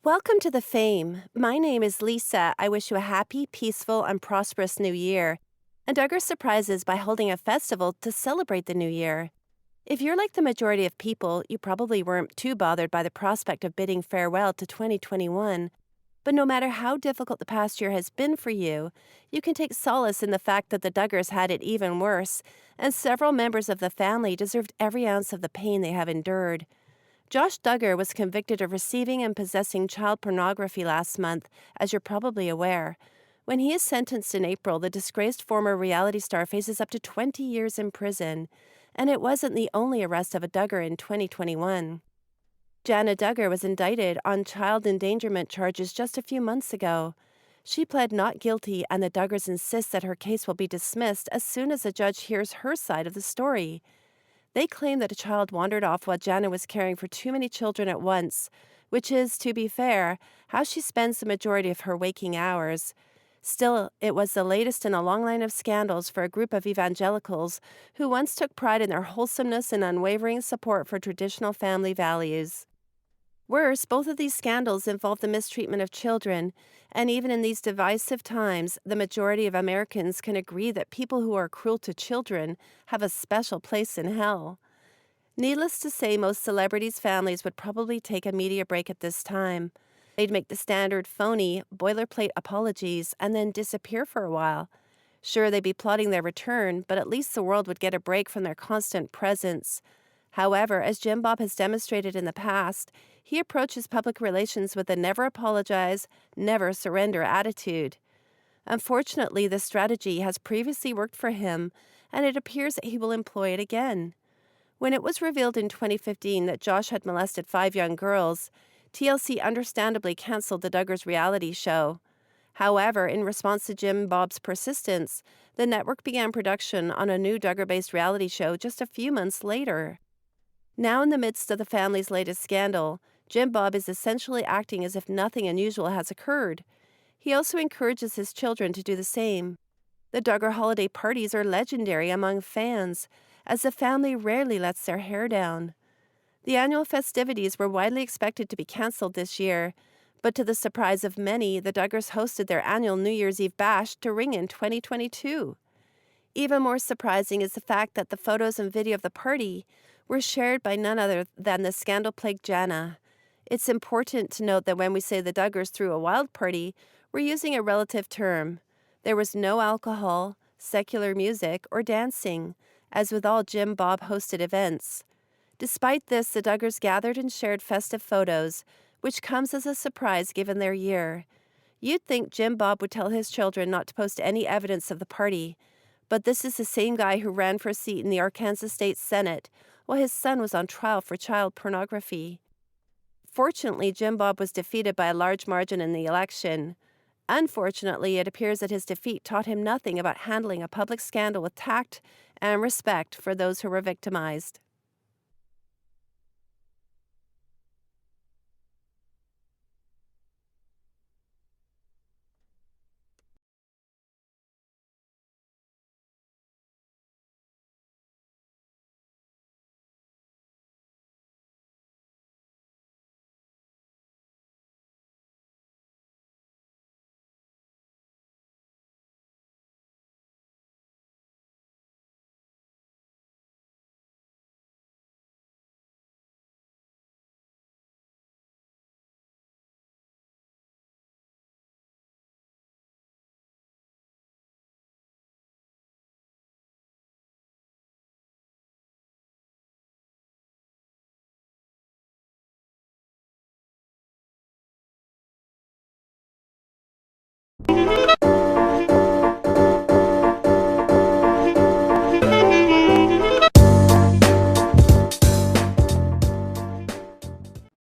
Welcome to the Fame. My name is Lisa. I wish you a happy, peaceful, and prosperous new year. And Duggar surprises by holding a festival to celebrate the new year. If you're like the majority of people, you probably weren't too bothered by the prospect of bidding farewell to 2021. But no matter how difficult the past year has been for you, you can take solace in the fact that the Duggars had it even worse, and several members of the family deserved every ounce of the pain they have endured. Josh Duggar was convicted of receiving and possessing child pornography last month, as you're probably aware. When he is sentenced in April, the disgraced former reality star faces up to 20 years in prison. And it wasn't the only arrest of a Duggar in 2021. Jana Duggar was indicted on child endangerment charges just a few months ago. She pled not guilty, and the Duggars insist that her case will be dismissed as soon as a judge hears her side of the story. They claim that a child wandered off while Jana was caring for too many children at once, which is, to be fair, how she spends the majority of her waking hours. Still, it was the latest in a long line of scandals for a group of evangelicals who once took pride in their wholesomeness and unwavering support for traditional family values. Worse, both of these scandals involve the mistreatment of children, and even in these divisive times, the majority of Americans can agree that people who are cruel to children have a special place in hell. Needless to say, most celebrities' families would probably take a media break at this time. They'd make the standard phony, boilerplate apologies and then disappear for a while. Sure, they'd be plotting their return, but at least the world would get a break from their constant presence. However, as Jim Bob has demonstrated in the past, he approaches public relations with a never apologize, never surrender attitude. Unfortunately, this strategy has previously worked for him, and it appears that he will employ it again. When it was revealed in 2015 that Josh had molested 5 young girls, TLC understandably canceled the Duggars reality show. However, in response to Jim Bob's persistence, the network began production on a new Duggar-based reality show just a few months later. Now, in the midst of the family's latest scandal, Jim Bob is essentially acting as if nothing unusual has occurred. He also encourages his children to do the same. The Duggar holiday parties are legendary among fans, as the family rarely lets their hair down. The annual festivities were widely expected to be canceled this year, but to the surprise of many, the Duggars hosted their annual New Year's Eve bash to ring in 2022. Even more surprising is the fact that the photos and video of the party were shared by none other than the scandal-plagued Jana. It's important to note that when we say the Duggars threw a wild party, we're using a relative term. There was no alcohol, secular music, or dancing, as with all Jim Bob hosted events. Despite this, the Duggars gathered and shared festive photos, which comes as a surprise given their year. You'd think Jim Bob would tell his children not to post any evidence of the party, but this is the same guy who ran for a seat in the Arkansas State Senate while his son was on trial for child pornography. Fortunately, Jim Bob was defeated by a large margin in the election. Unfortunately, it appears that his defeat taught him nothing about handling a public scandal with tact and respect for those who were victimized.